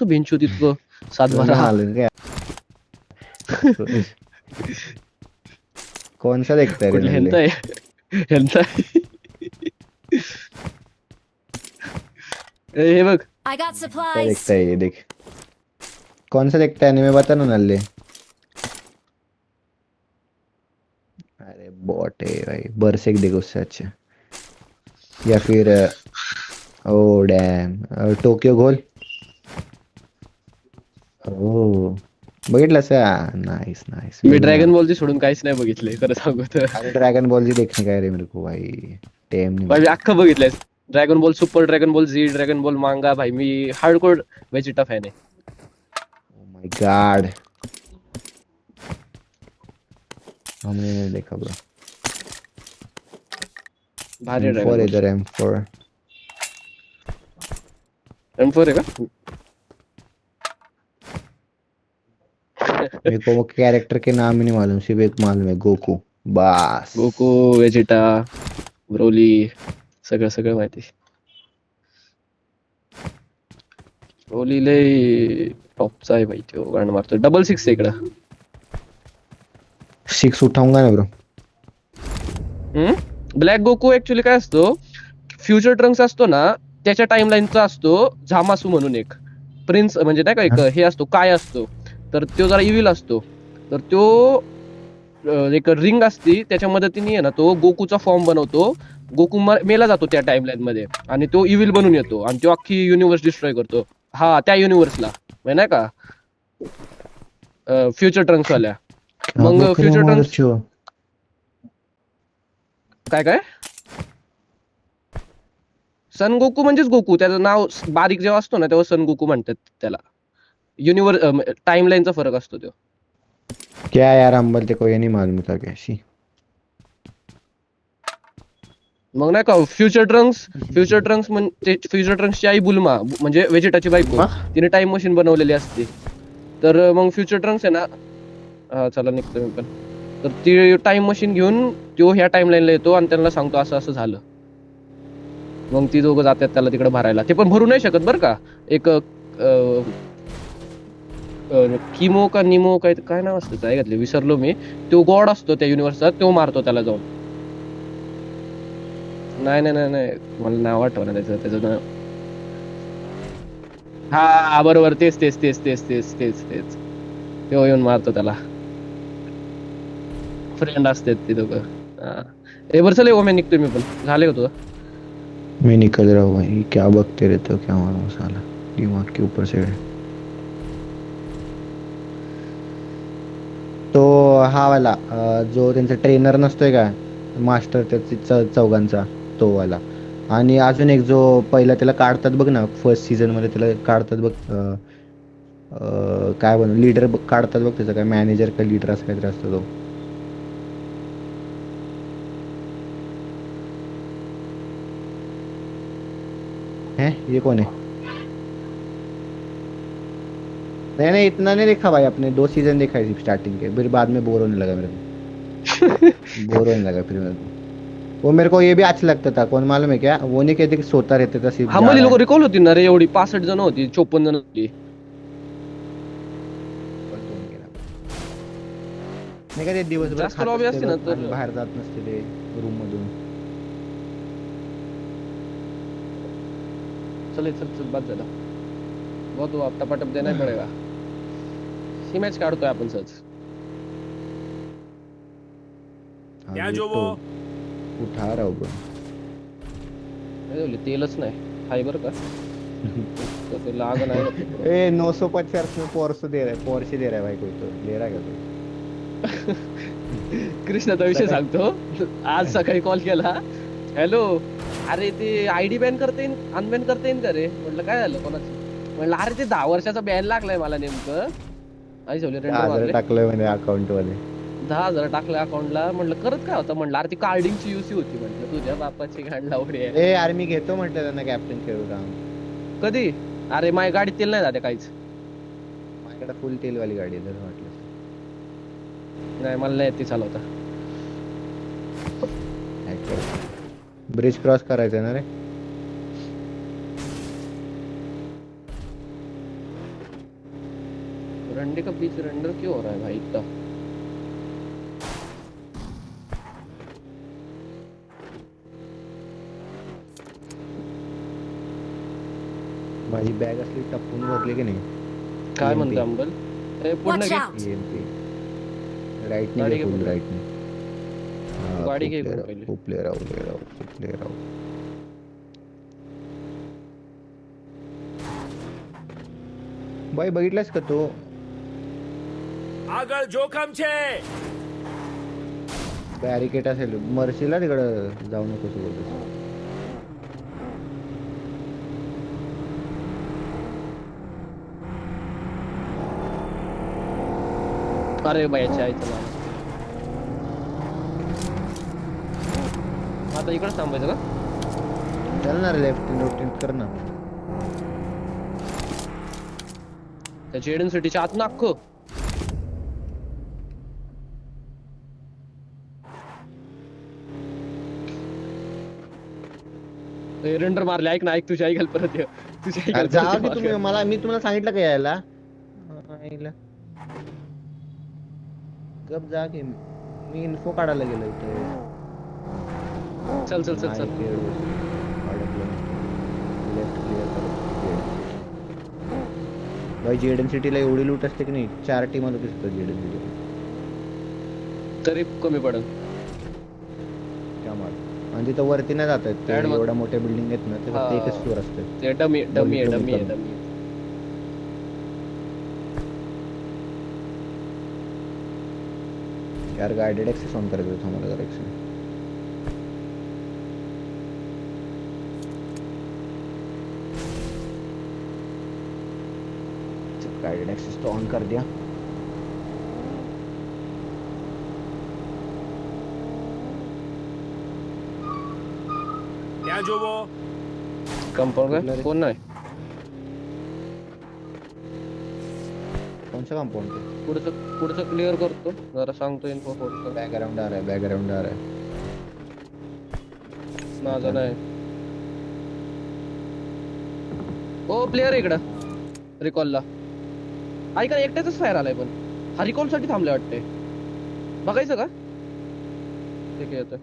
लागतो बेंचू तितकं तुला 7-12 मालूम क्या कौन सा देखता है रे कुठलं नल्ले? हेंता आहे हेंता हे बघ I got क्या supplies. देखता है ये देख, कौन सा देखता है एनिमे बता ना नल्ले। अरे बॉट है भाई, बरसेक देख उससे अच्छा, या फिर ओ डैम टोक्यो घोल। ओ बघितलंस का? नाइस नाइस, मी वेल ड्रॅगन डन। बॉलची सोडून काहीच नाही बघितले खरं सांगू तर अरे ड्रैगन बॉल जी देखने का है रे मेरे को भाई, टेम नहीं भाई मी मिलता। अख्खं बघितलंय dragon ball super dragon ball Z dragon ball manga भाई मी हार्डकोर वेजिटा फॅन आहे ओ माय गॉड, हमने नहीं देखा ब्रो। भारी ड्रॅगन M4 बॉल इधर, M4। M4 आहे का मेरे को वो कैरेक्टर के नाम ही नहीं मालूम, सिर्फ एक मालूम है, गोकू बस। गोकू वेजिटा ब्रोली सगळं सगळं माहिती ब्रोली लय टॉपचा आहे भाई तो गाणं मारतो 666 आहे इकडं 6 उठाऊंगा ना ब्रो। ब्लॅक गोकू ऍक्च्युली काय असतो फ्युचर ट्रंक्स असतो ना त्याच्या टाइमलाईनचा असतो झामासू म्हणून एक प्रिन्स म्हणजे नाही का एक हे असतो काय असतो तर तो जरा इव्हिल असतो तर तो एक रिंग असती त्याच्या मदतीने आहे ना तो गोकूचा फॉर्म बनवतो गोकू मेला जातो त्या टाइमलाईन मध्ये आणि तो इव्हिल बनून येतो आणि तो अख्खी युनिव्हर्स डिस्ट्रॉय करतो हा त्या युनिव्हर्सला नाही का फ्युचर ट्रंक्स वाल्या मग फ्युचर ट्रंक्स काय काय सन गोकू म्हणजेच गोकू त्याचं नाव बारीक जेव्हा असतो ना तेव्हा सन गोकू म्हणतात त्याला युनिव्हर्स टाइमलाईनचा फरक असतो तो क्या यार अंबल, तेरे को ये नहीं मालूम था कैसी। मग नाही का फ्युचर ट्रंक्स म्हणजे फ्युचर ट्रंक्सची आई बुल्मा म्हणजे वेजिटाची बायको तिने टाइम मशीन बनवलेली असते तर मग फ्युचर ट्रंक्स आहे ना हा चला निघतो मी पण तर ती टाइम मशीन घेऊन तो ह्या टाइमलाईनला येतो आणि त्यांना सांगतो असं असं झालं मग ती दोघं जातात त्याला तिकडे भरायला ते पण भरू नाही शकत बरं का एक किमो का निमो काय काय नाव असतं काय घातले विसरलो मी तो गॉड असतो त्या युनिव्हर्सचा तो मारतो त्याला जाऊन नाही नाही नाही नाही मला नाव आठवण त्याचं नाव हा बरोबर तेच तेच तेच तेच तेच तेच तेच तो येऊन मारतो त्याला फ्रेंड असतात ते दोघं ए बरं चल ओमे निघतोय मी पण झाले होतो मैं निकल रहा हूँ भाई, क्या बकते रहते हो, क्या मालूम साला, दिमाग के ऊपर से। तो हा वाला जो त्यांचा ट्रेनर नसतोय का मास्टर त्याचा चौघांचा, तो वाला। आणि अजून एक जो पहिला त्याला काढतात बघ ना, फर्स्ट सीझन मध्ये त्याला काढतात बघ, काय बनव लीडर काढतात बघ, त्याचा काय मॅनेजर का लीडर असं काहीतरी असतो तो। है ये कौन है? नहीं नहीं इतना नहीं देखा भाई, अपने 2 सीजन देखा है स्टार्टिंग के, फिर बाद में बोर होने लगा मेरे को, बोर होने लगा फिर मेरे को। वो मेरे को ये भी अच्छा लगता था, कौन मालूम है क्या, वो नहीं कहते कि सोता रहता था सिर्फ हा जा मली रहा लोक है। रिकॉल होती ना रे एवढी 65 जण होती 54 जण होती नाही का ते दिवसभर जास्त खात lobby असते असते ना बघ, तर- आणि बाहेर जात नसते ते रूम मधून। चल चल चल बाद झाला बहुत हुआ टपाटप देना ही पड़ेगा ही मॅच काढतोय आपण सहज हाँ, क्या ये जो तो वो उठा रहा हूँ bro। नाही बोलले, तेलच नाही फायबर का तो ते लाग नाही ए 950 में पोर्स दे रहा है, पोर्श दे रहा है भाई, कोई तो ले रहा है क्या कोई? कृष्णाचा विषय सांगतो आज सकाळी कॉल केला हॅलो अरे ते आयडी बॅन करता येईन अनबॅन करता येईन का रे म्हटलं काय झालं कोणाचं म्हटलं अरे ते 10 वर्षाचा बॅन लागलाय मला नेमकं आई ठेवले रेंडर 10,000 मारले टाकलं म्हणे अकाउंट मध्ये। 10,000 टाकले अकाउंटला म्हटलं करत काय होतं म्हटलं अरे ती कार्डिंगची युसी होती म्हटलं तुझ्या बापाची गांड लावडी आहे ए यार मी घेतो म्हटलं त्यांना कॅप्टन खेळू राम, कधी अरे माझ्या गाडीत तेल नाही जाते काहीच माझ्याकडे फुल तेल वाली गाडी आहे जर वाटलं। नाही मला नाही ती चालवता ब्रिज क्रॉस करायचं ना रे। रंडे का बीच रेंडर क्यों हो रहा है भाई इतना? माझी बॅग असली टपून भरली की नाही. काय EMP. म्हणते अंबल? ए पूर्ण Watch घे. out! EMP राईटने गाडी घे, घे फुल पूर्ण. राईटने. हा, गाडी खूप घे clear इकडून आहे, पहिले. खूप क्लिअर आहो, क्लिअर आहो, खूप क्लिअर आहो. भाई बघितलास का तो આગળ જોખમ છે. बॅरिकेड असेल मर्सीला तिकडं जाऊ नकोस बोलतोस. अरे बायाच्या आईचं नाव. आता इकडे थांबायचं का? चल ना लेफ्ट रोटेट कर ना. त्या जेडन सिटीच्या आत नाक्को. रेंडर मारले. ऐक ना, ऐक तुझ्या ऐकाल परत ये. तुझ्या अरे ऐकाल जावा की तुम्ही, मी तुम्हाला सांगितलं का यायला. आईला. गप जा की मी इन्फो काढायला गेलो इथे. चल चल चल चल. लेफ्ट क्लिअर कर. भाई जेडन सिटीला एवढी लूट असते की नाही, 4 टीम दिसतात जेडन सिटी. तरी कमी पडल. आणि तिथं वरती नाही जात आहेत ते, Add वर- एवढ्या मोठ्या बिल्डिंग आहेत ना, ते फक्त हा. एकच फ्लोअर असते. ते डमी डमी आहे बघितलं डमी मी आहे पण. डमी आहे. यार गाइडेड ऍक्सेस ऑन करायचं होतं मला जरा ऍक्सेस. गाइडेड ऍक्सेस तो ऑन कर दिया. ત્યાં જોવો. कंपाऊंड कुठलं काय रे? कोण नाही. कौन सा कंपाउंड पे? पुढचं क्लिअर करतो जरा, सांगतो इन्फो फोन. बैकग्राउंड आ रहा है, बैकग्राउंड आ रहा है. माझा नाही. ओ प्लेअर इकडं रिकॉलला. ऐका ना, एकट्याच फायर आलाय पण हा रिकॉल साठी थांबले वाटते. बघायचं का? ठीक आहे येतोय.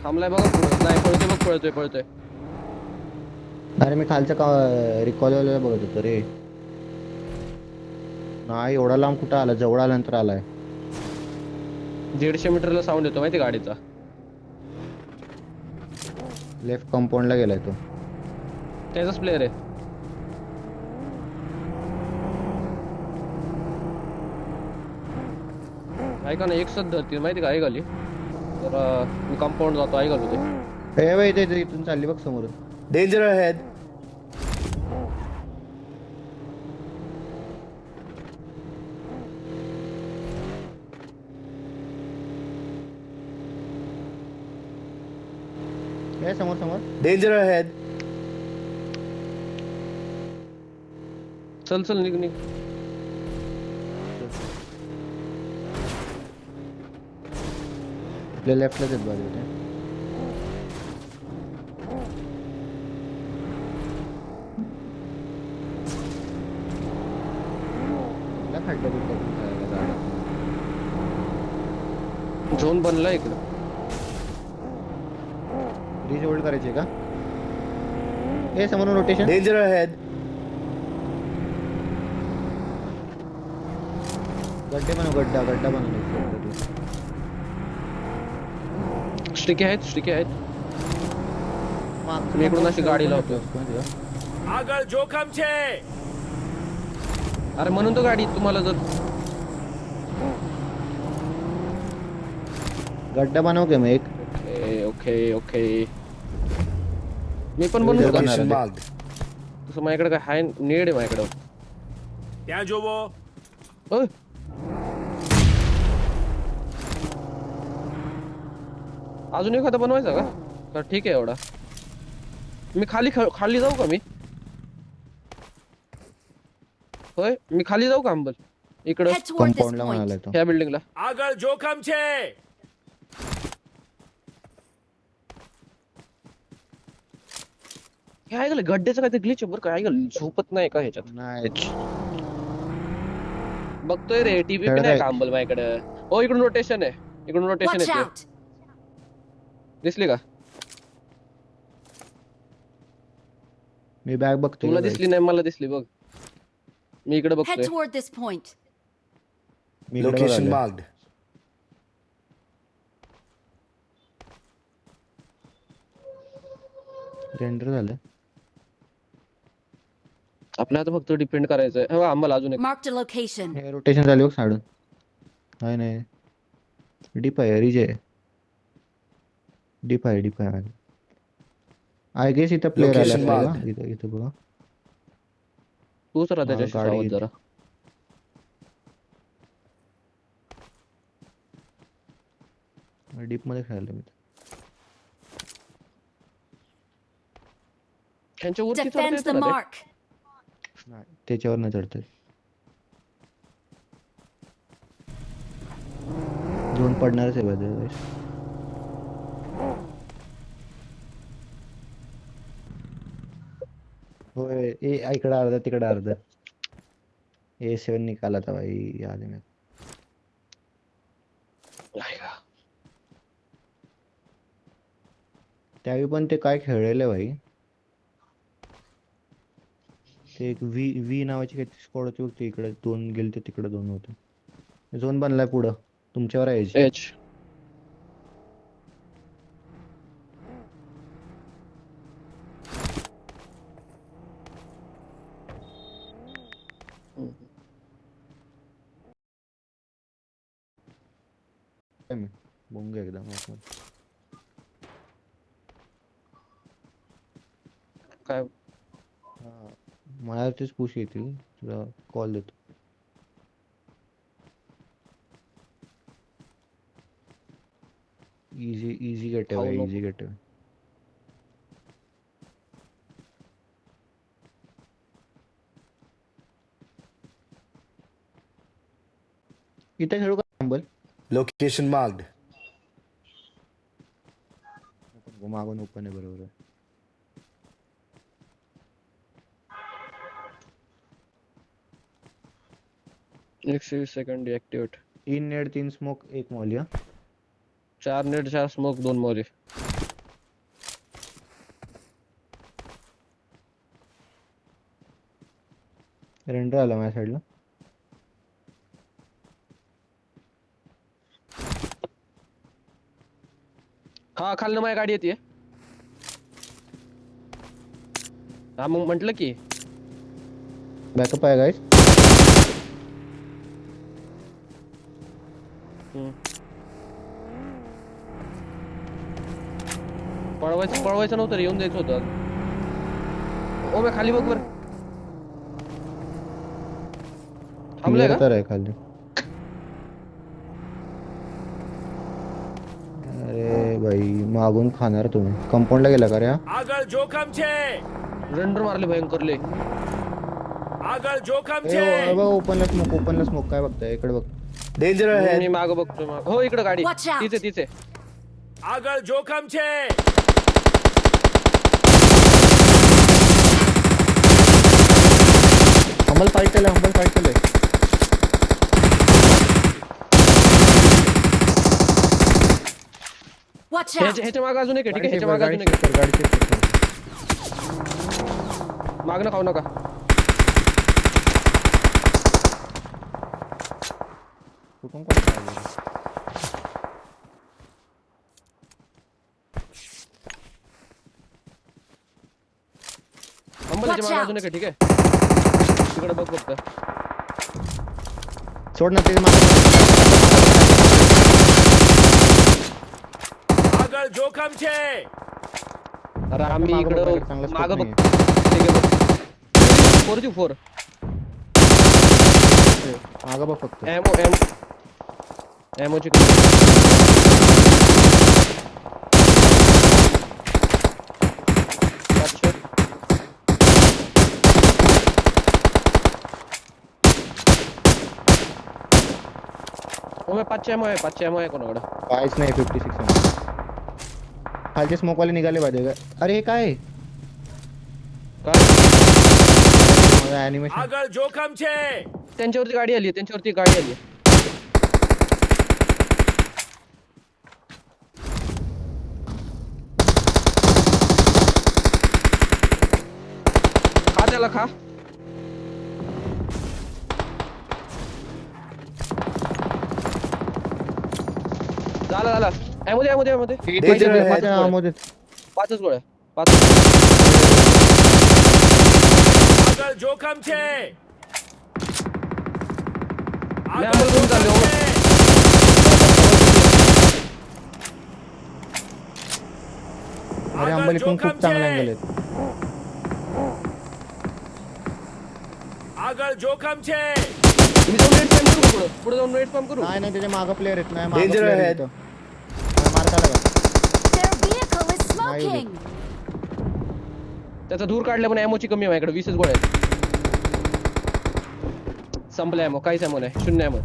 थांबलाय बघा पुढं. नाही पळतोय बघ, पळतोय. अरे मी खालचं का रिकॉल बघत होतो रे. नाही एवढा लांब कुठं आला, जवळ आल्यानंतर आलाय. 150 मीटरला साऊंड येतो माहिती गाडीचा. लेफ्ट कंपाऊंडला गेलाय तो. त्याचाच प्लेअर आहे. ऐका ना, एक सद धरती माहिती का ऐकाली. तर मी कंपाऊंड जातो ऐकाल होते. ए बाई ते इथून चालली बघ समोर. Danger ahead. ए समोर समोर. Danger ahead. चल चल निघ निघ. आपल्या लेफ्टलाच आहेत बाजू ते. खड्डे झोन बनला इकडं. रीच होल्ड करायची का? ए समोर रोटेशन. Danger ahead. गड्डे बनव, गड्डा बनव. स्टिके आहेत. मी इकडून अशी गाडी लावतो. આગળ જોખમ છે. अरे म्हणून तो गाडी तुम्हाला जर गड्डा बनव के मग एक. ओके मी पण बनवू का? Location mark. तसं माझ्याकडे काय हाय नेड आहे माझ्याकडं. ત્યાં જોવો. ओय. अजून एखादा बनवायचा का? तर ठीक आहे एवढा. मी खाली जाऊ का मी? होय मी खाली जाऊ का अंबल? इकडं Head toward this कंपाऊंडला point. म्हणाला तो. ह्या बिल्डिंगला. આગળ જોખમ છે. हे ऐकलं गड्ड्याचं काहीतरी ग्लिच बरं का ऐकलं झोपत नाही का ह्याच्यात नाही बघतोय रे टीव्ही खेळत नाही आहे. का अंबल माझ्याकडे हो इकडून रोटेशन आहे इकडून रोटेशन Watch येते out! दिसली का मी बॅग बघतोय तुला का दिसली नाही मला दिसली बघ मी इकडे Head बघतोय toward this point. मी इकडे Location बघायला. marked. रेंडर झालं आपल्याला आता फक्त डिपेंड करायचंय हो आम्हाला अजून एक Marked a location. हे रोटेशन झाली बघ साडून नाही नाही डीप आहे रिज आहे डीप आहे आय गेस इथं प्लेअर आला Location बघा marked. इथं बघा तूच राहा त्याच्याशी गाडी सावध येते. जरा डीप मध्ये खेळायला मी त्यांच्या वरती चढता Defend येतं the ना रे? mark. नाही त्याच्यावर न चढतोय दोन पडणारच आहे बघा होय इकडं अर्धा तिकडं अर्धा A7 निकाला था भाई याद है मेरे नाही का? त्यावेळी पण ते काय खेळलेलं भाई ते एक व्ही नावाची काही स्क्वॉड होती बघ ते इकडे दोन गेलते तिकडे दोन होते झोन बनलाय पुढं तुमच्यावर आहे याची. एच काय मी बोंग एकदम आतमध्ये. काय हा मला तेच पुश येतील तुला कॉल देतो इझी गेट आहे खाऊ भाई नको. इझी गेट आहे इथे खेळू का अंबल Location marked. मागून ओपन आहे बरोबर आहे एकशे 20 second activate 3 net 3 smoke 1 mall 4 net 4 smoke 2 More render आला माझ्या साईडला हा खालनं माझी गाडी येते हा मग म्हंटल की बॅकअप आहे गाईस पळवायचं नव्हतं रे येऊन द्यायचं होतं ओ बे खाली बघ बर थांबलंय क्लिअर का तर आहे खाली अरे भाई मागून खाणार तुम्ही कंपाऊंडला गेला का रे हा? આગળ જોખમ છે रेंडर मारले भयंकर ले આગળ જોખમ ए, છે बघ ओपनला स्मोक काय बघताय इकडे बघ ડેન્જર मी ahead माग बघतोय माग हो इकडे गाडी Watch out. तीच आहे આગળ જોખમ છે अंबल फाईट केलंय Watch out! ह्याच्या माग अजून एक आहे ठीक आहे गाडी ह्याच्या माग अजून एक check कर, गाडी check कर. माग ना खाऊ नका कुठून कोण चाललंय? अंबल ह्याच्या Watch माग out. अजून एक आहे ठीक आहे तिकडे बघ फक्त सोड ना ते मागे આગળ જોખમ છે अरे आम्ही मागं बघ, इकडं चांगला माग scope बघ नाहीये. ठीक आहे बघ 4 मागं बघ फक्त एमोची पाचशे एमओ आहे कोणाकडं काहीच नाही 56 आहे. खालचे स्मोक वाले निघाले पाहिजे का अरे हे काय काय माझं ॲनिमेशन આગળ જોખમ છે त्यांच्यावरती गाडी आली त्यांच्यावरती गाडी आली खा त्याला खा झाला ॲमोदे Danger ahead. मध्ये पाचच गोळ्या पाच આગળ જોખમ છે मैं આગળ अमल को निकाल જોખમ लो। છે अरे આગળ अंबली पण જોખમ खूप चांगले છે अँगल आहेत આગળ જોખમ છે मी जाऊन रेड स्पॅम करू का पुढे जाऊन रेड स्पॅम करू नाही नाही त्याच्या मागं प्लेअर आहेत नाही मागं Danger player ahead. आहेत इथं. मार खाला का Their vehicle is smoking. त्याचा धूर काढल्या पण ॲमोची कमी आहे माझ्याकडे 20च गोळ्या आहेत संपला ॲमो काहीच ॲमो नाही शून्य ॲमो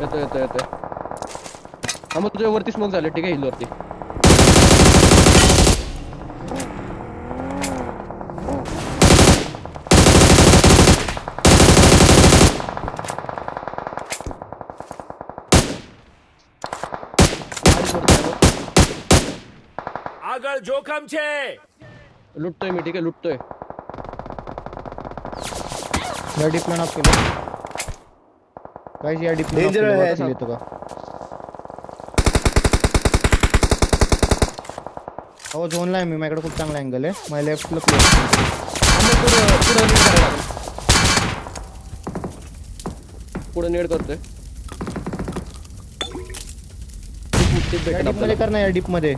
येतोय हा मग तुझ्या वरती स्मोक झाले ठीक आहे हिल वरती गाडी सोडतोय ammo. આગળ જોખમ છે लुटतोय मी ठीक आहे लुटतोय या डिपला नॉक केलं गाइस या डिपला नॉक Danger केलं ahead. बघा येतो का हो झोनला आहे मी माझ्याकडे खूप चांगला अँगल आहे माझ्या लेफ्टला प्लेअर पुढे नेड करतोय या डिप मध्ये कर ना या डिप मध्ये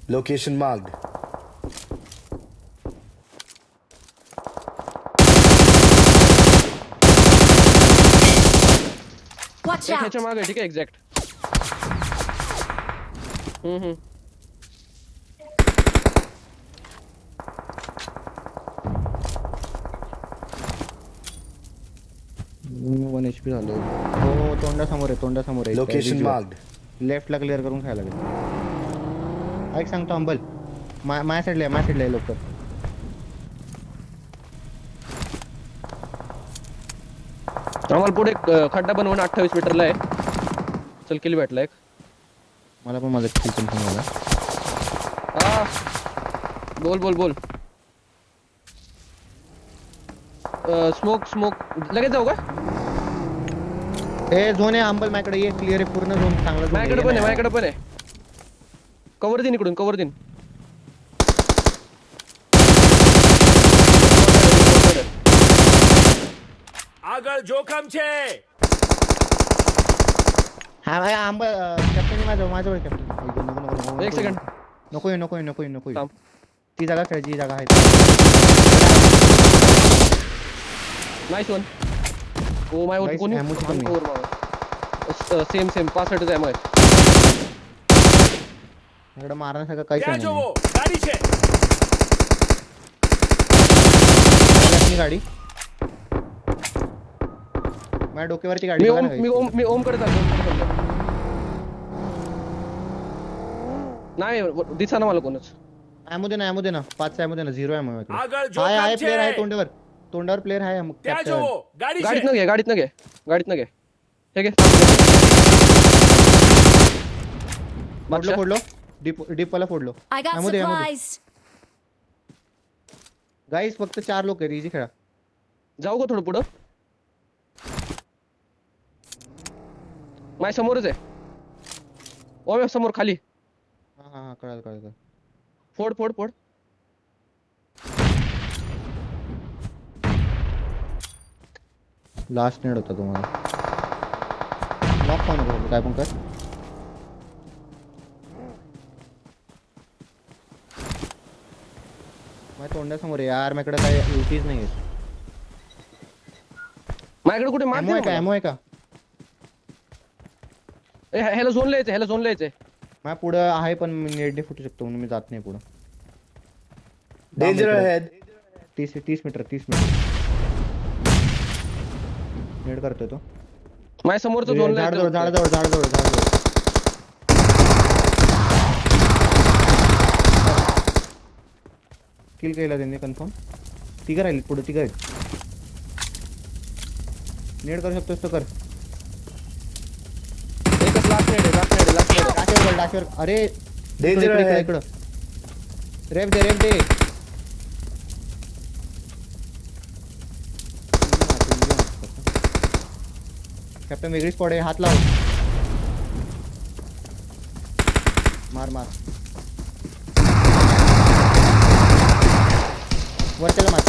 લોકેશન માર્ક્ડ Watch एक out. ह्याच्या मागे ठीक आहे एक्झॅक्ट वन HP झालो हो तोंडासमोर आहे લોકેશન માર્ક્ડ लेफ्टला क्लिअर करून खायला लागेल ऐक सांगतो अंबल माझ्या साईडला आहे लवकर आम्हाला पुढे एक खड्डा बनवून 28 मीटरला आहे चल किल भेटला एक मला पण माझा किल कन्फर्म झाला हा बोल स्मोक लगेच जाऊ का ए झोन आहे अंबल माझ्याकडे ये क्लिअर आहे पूर्ण झोन चांगला zone माझ्याकडे पण आहे माझ्याकडे पण आहे कव्हर दिन इकडून कव्हर दिन આગળ જોખમ છે हा अंबल कॅप्टन माझ्यावर कॅप्टन एक सेकंड नको थांब. ती जागा खेळायची ही जागा आहे nice one oh my Nice, कोणी ammo ची कमी. सेम 65 एमओ आहे इकडे मारण्यासारखं काहीच ત્યાં नाही જોવો ગાડી છે आपली गाडी माझ्या डोक्यावरती गाडी मी बघा ओम ना मी guys. ओम मी ओम कडे चाललो नाही दिसा ना मला कोणच ammo दे ना 5 ammo दे ना 0 ammo आहे આગળ आहे જોખમ प्लेअर आहे છે तोंडावर प्लेअर आहे ત્યાં જોવો ગાડી છે गाडीत न घे हे घे फोडलो डीप वाला फोडलो I got ammo they supplies. गाईस फक्त 4 लोक आहे इजी खेळा जाऊ का थोडं पुढं माझ्या समोरच आहे ओ समोर खाली हा कळालं फोड लास्ट नेड होता तुम्हाला लॉक पण नको काय पण कर माझ्या तोंडासमोर आहे यार माझ्याकडे काय युटीज नाही आहे माझ्याकडे कुठे ammo आहे का मार ammo आहे का ह्याला झोन लिहायचंय माझ्या पुढं आहे पण मी नेट फुटू शकतो म्हणून मी जात नाही पुढं ડેન્જર ahead 30 मीटर नेट करतोय तो माझ्या समोरचं झोन झाडाजवळ किल केला त्यांनी कन्फर्म. तिघं राहिली पुढे, तिघं आहेत. नेड करू शकतोस तो कर. एकच लास्ट नेड आहे. डाशवर. अरे डेंजर आहे. इकडं रेप दे. कॅप्टन वेगळी स्पॉट आहे, हात लाव. मार वरच्याला मार.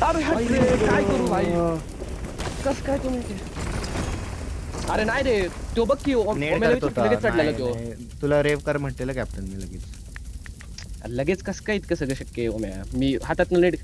अरे हट रे, काय करू भाई, कस काय तुम्ही ते? अरे नाही रे, तो बघ की नेड ओमेला करत होता. लगेच चढलेला नाही, तो. नाही. तुला रेप कर म्हटलेलं कॅप्टनने लगेच. लगेच कस काय इतकं सगळं शक्य आहे ओम्या? मी हातात नेट